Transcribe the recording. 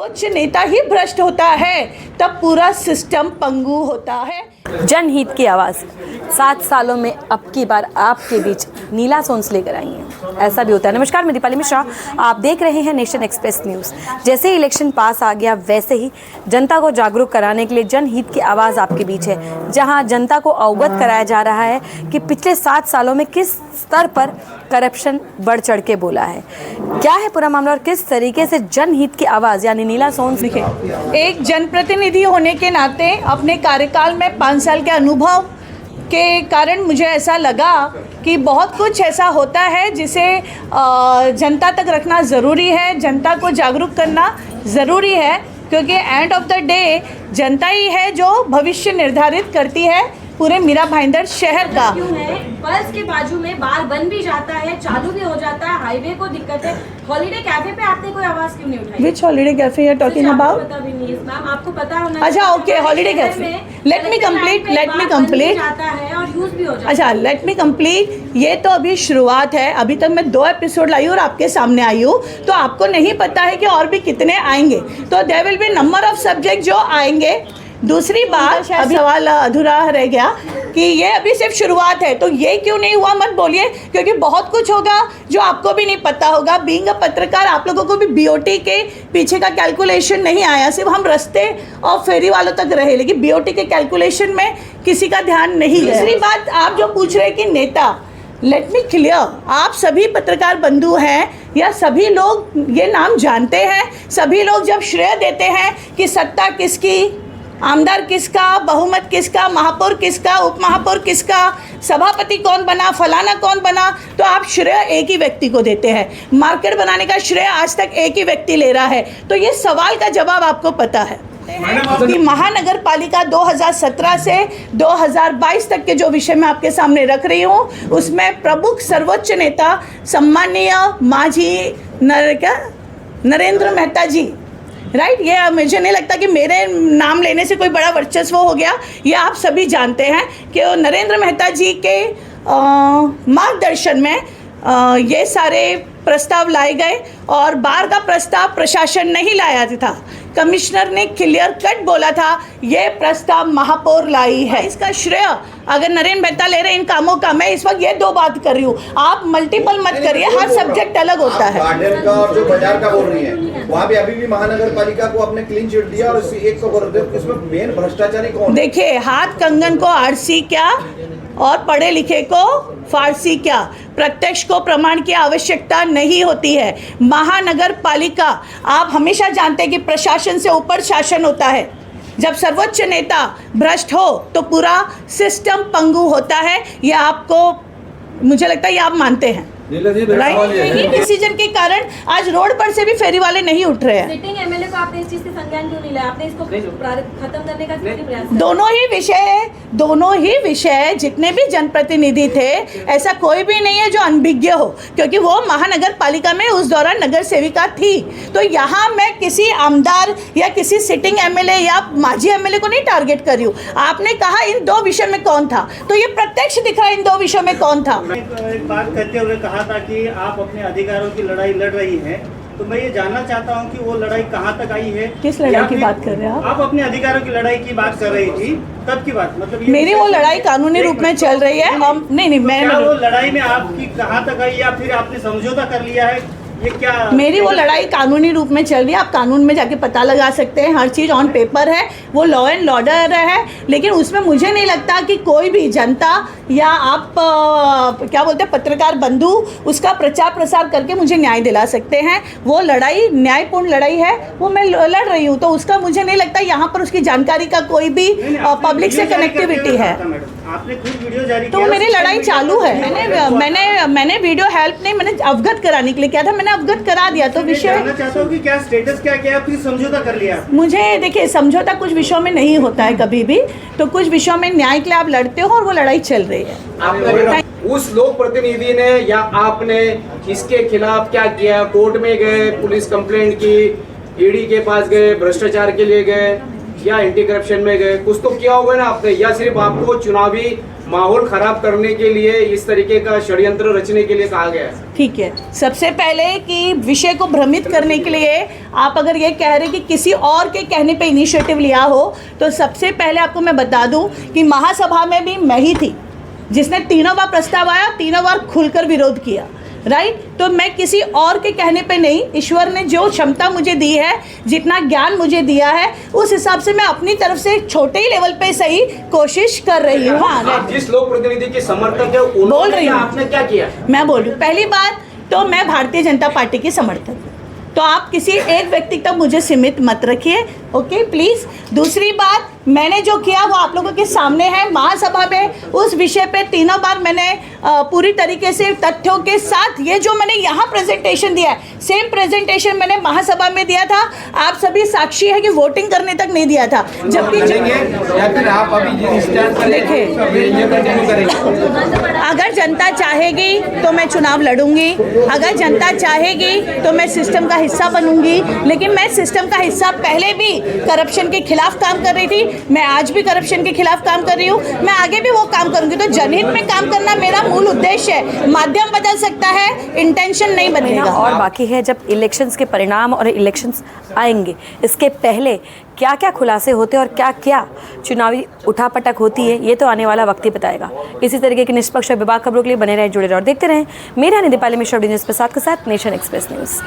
सर्वोच्च नेता ही भ्रष्ट होता है तब पूरा सिस्टम पंगु होता है। जनहित की आवाज़ 7 सालों में अब की बार आपके बीच नीला सोन्स लेकर आई हैं, ऐसा भी होता है। नमस्कार, मैं दीपाली मिश्रा, आप देख रहे हैं नेशन एक्सप्रेस न्यूज़। जैसे ही इलेक्शन पास आ गया वैसे ही जनता को जागरूक कराने के लिए जनहित की आवाज़ आपके बीच है, जहां जनता को अवगत कराया जा रहा है कि पिछले 7 सालों में किस स्तर पर करप्शन बढ़ चढ़ के बोला है, क्या है पूरा मामला और किस तरीके से जनहित की आवाज़ यानी नीला सोन्स लिखे। एक जनप्रतिनिधि होने के नाते अपने कार्यकाल में 5 साल के अनुभव के कारण मुझे ऐसा लगा कि बहुत कुछ ऐसा होता है जिसे जनता तक रखना ज़रूरी है, जनता को जागरूक करना ज़रूरी है, क्योंकि एंड ऑफ द डे जनता ही है जो भविष्य निर्धारित करती है पूरे मीरा भाईंदर शहर का। क्यों है बस के बाजू में बार बन भी जाता है, चालू भी हो जाता है, हाईवे को दिक्कत है, हॉलीडे कैफे पे आपने कोई आवाज क्यों नहीं उठाई? Which holiday cafe you are talking about? पता भी नहीं है मैम, आपको पता होना। अच्छा okay, holiday cafe. Let me complete जाता है और यूज भी हो जाता है। अच्छा लेट मी कंप्लीट। ये तो अभी शुरुआत है, अभी तक मैं 2 एपिसोड लाई हूँ और आपके सामने आई हूँ, तो आपको नहीं पता है कि और भी कितने आएंगे, तो there will be number of subject जो आएंगे। दूसरी बात, अभी सवाल अधूरा रह गया कि ये अभी सिर्फ शुरुआत है, तो ये क्यों नहीं हुआ मत बोलिए, क्योंकि बहुत कुछ होगा जो आपको भी नहीं पता होगा। बीइंग अ पत्रकार आप लोगों को भी बीओटी के पीछे का कैलकुलेशन नहीं आया, सिर्फ हम रास्ते और फेरी वालों तक रहे, लेकिन बीओटी के कैलकुलेशन में किसी का ध्यान नहीं गया। दूसरी बात, आप जो पूछ रहे कि नेता, लेट मी क्लियर, आप सभी पत्रकार बंधु हैं या सभी लोग ये नाम जानते हैं, सभी लोग जब श्रेय देते हैं कि सत्ता किसकी, आमदार किसका, बहुमत किसका, महापौर किसका, उप महापौर किसका, सभापति कौन बना, फलाना कौन बना, तो आप श्रेय एक ही व्यक्ति को देते हैं। मार्केट बनाने का श्रेय आज तक एक ही व्यक्ति ले रहा है, तो ये सवाल का जवाब आपको पता है कि महानगर पालिका 2017 से 2022 तक के जो विषय मैं आपके सामने रख रही हूँ, उसमें प्रमुख सर्वोच्च नेता सम्माननीय मांझी नरेंद्र मेहता जी, राइट, ये मुझे नहीं लगता कि मेरे नाम लेने से कोई बड़ा वर्चस्व हो गया, ये आप सभी जानते हैं कि नरेंद्र मेहता जी के मार्गदर्शन में ये सारे प्रस्ताव लाए गए और बाहर का प्रस्ताव प्रशासन नहीं लाया था। कमिश्नर ने क्लियर कट बोला था ये प्रस्ताव महापौर लाई है। इसका श्रेय अगर नरेंद्र मेहता ले रहे इन कामों का, मैं इस वक्त ये 2 बात कर रही हूँ, आप मल्टीपल मत करिए, हर सब्जेक्ट अलग होता है। गार्डन का और जो बाजार का बोल रही है, वहाँ भी अभी भी महानगर पालिका को आपने क्लीन चिट दिया और इसी 100 करोड़ इसमें मेन भ्रष्टाचारी कौन? देखिए, हाथ कंगन को आरसी क्या और पढ़े लिखे को फारसी क्या, प्रत्यक्ष को प्रमाण की आवश्यकता नहीं होती है। महानगर पालिका, आप हमेशा जानते हैं कि प्रशासन से ऊपर शासन होता है। जब सर्वोच्च नेता भ्रष्ट हो तो पूरा सिस्टम पंगु होता है, यह आपको, मुझे लगता है ये आप मानते हैं, राइट। डिसीजन के कारण आज रोड पर से भी फेरी वाले नहीं उठ रहे हैं। सिटिंग एमएलए को आपने इस चीज से संज्ञान क्यों नहीं लिया? आपने इसको खत्म करने का क्यों प्रयास? दोनों ही विषय जितने भी जनप्रतिनिधि थे, ऐसा कोई भी नहीं है जो अनभिज्ञ हो, क्योंकि वो महानगर पालिका में उस दौरान नगर सेविका थी। तो यहाँ मैं किसी आमदार या किसी सिटिंग एमएलए या माजी एमएलए को नहीं टारगेट कर रही हूँ। आपने कहा इन 2 विषय में कौन था, तो ये प्रत्यक्ष दिख रहा है इन 2 विषयों में कौन था। एक बात कहते हुए कहा था कि आप अपने अधिकारों की लड़ाई लड़ रही हैं, तो मैं ये जानना चाहता हूँ कि वो लड़ाई कहाँ तक आई है? किस लड़ाई की बात कर रहे हैं आप? अपने अधिकारों की लड़ाई की बात कर रही थी, तब की बात, मतलब मेरी वो लड़ाई कानूनी रूप में चल रही है। नहीं, मैं वो लड़ाई में आपकी कहाँ तक आई, या फिर आपने समझौता कर लिया है, ये क्या? मेरी वो लड़ाई कानूनी रूप में चल रही है, आप कानून में जाके पता लगा सकते हैं, हर चीज़ ऑन पेपर है, वो लॉ एंड ऑर्डर है। लेकिन उसमें मुझे नहीं लगता कि कोई भी जनता या आप क्या बोलते हैं पत्रकार बंधु उसका प्रचार प्रसार करके मुझे न्याय दिला सकते हैं। वो लड़ाई न्यायपूर्ण लड़ाई है, वो मैं लड़ रही हूँ, तो उसका मुझे नहीं लगता यहाँ पर उसकी जानकारी का कोई भी पब्लिक से कनेक्टिविटी है। आपने खुद वीडियो जारी तो मेरी लड़ाई चालू है। मैंने वीडियो हेल्प नहीं, मैंने अवगत कराने के लिए किया था, मैंने अवगत करा दिया। तो विषय जानना चाहता हूँ कि क्या स्टेटस क्या किया, फिर समझौता कर लिया? मुझे देखिए, समझौता कुछ विषयों में नहीं होता है कभी भी, तो कुछ विषयों में न्याय के लिए आप लड़ते हो और वो लड़ाई चल रही है। उस लोक प्रतिनिधि ने या आपने इसके खिलाफ क्या किया? कोर्ट में गए, पुलिस कंप्लेंट की, ईडी के पास गए, भ्रष्टाचार के लिए गए या एंटी करप्शन में गए? कुछ तो किया होगा ना आपने, या सिर्फ आपको चुनावी माहौल खराब करने के लिए, इस तरीके का षड्यंत्र रचने के लिए कहा गया है? ठीक है, सबसे पहले कि विषय को भ्रमित करने के लिए आप अगर ये कह रहे कि किसी और के कहने पे इनिशिएटिव लिया हो, तो सबसे पहले आपको मैं बता दूं कि महासभा में भी मैं ही थी जिसने तीनों बार प्रस्ताव आया, तीनों बार खुलकर विरोध किया, राइट। तो मैं किसी और के कहने पे नहीं, ईश्वर ने जो क्षमता मुझे दी है, जितना ज्ञान मुझे दिया है, उस हिसाब से मैं अपनी तरफ से छोटे ही लेवल पे सही कोशिश कर रही हूँ। हाँ, आप जिस लोक प्रतिनिधि के समर्थक है, बोल रही हूँ, आपने क्या किया? मैं बोल रही हूँ, पहली बात तो मैं भारतीय जनता पार्टी की समर्थक हूँ, तो आप किसी एक व्यक्ति तक मुझे सीमित मत रखिए, ओके प्लीज़। दूसरी बात, मैंने जो किया वो आप लोगों के सामने है। महासभा में उस विषय पे तीनों बार मैंने पूरी तरीके से तथ्यों के साथ, ये जो मैंने यहाँ प्रेजेंटेशन दिया है, सेम प्रेजेंटेशन मैंने महासभा में दिया था। आप सभी साक्षी है कि वोटिंग करने तक नहीं दिया था, जबकि या फिर आप अभी जिस स्टैंड पर देखिए, ये कंटिन्यू करेंगे? अगर जनता चाहेगी तो मैं चुनाव लड़ूंगी, अगर जनता चाहेगी तो मैं सिस्टम का हिस्सा बनूंगी, लेकिन मैं सिस्टम का हिस्सा पहले भी करप्शन के खिलाफ काम कर रही थी, मैं आज भी करप्शन के खिलाफ काम कर रही हूँ, मैं आगे भी वो काम करूंगी। तो जनहित में काम करना मेरा मूल उद्देश्य है। माध्यम बदल सकता है, इंटेंशन नहीं बदलेगा। और बाकी है, जब इलेक्शंस के परिणाम और इलेक्शंस आएंगे, इसके पहले क्या क्या खुलासे होते हैं और क्या क्या चुनावी उठापटक होती है, ये तो आने वाला वक्त ही बताएगा। इसी तरीके की निष्पक्ष और विभाग खबरों के लिए बने रहे, जुड़े रहे और देखते रहें मेरा निधि पाली मिश्रा न्यूज़ के साथ नेशन एक्सप्रेस न्यूज़।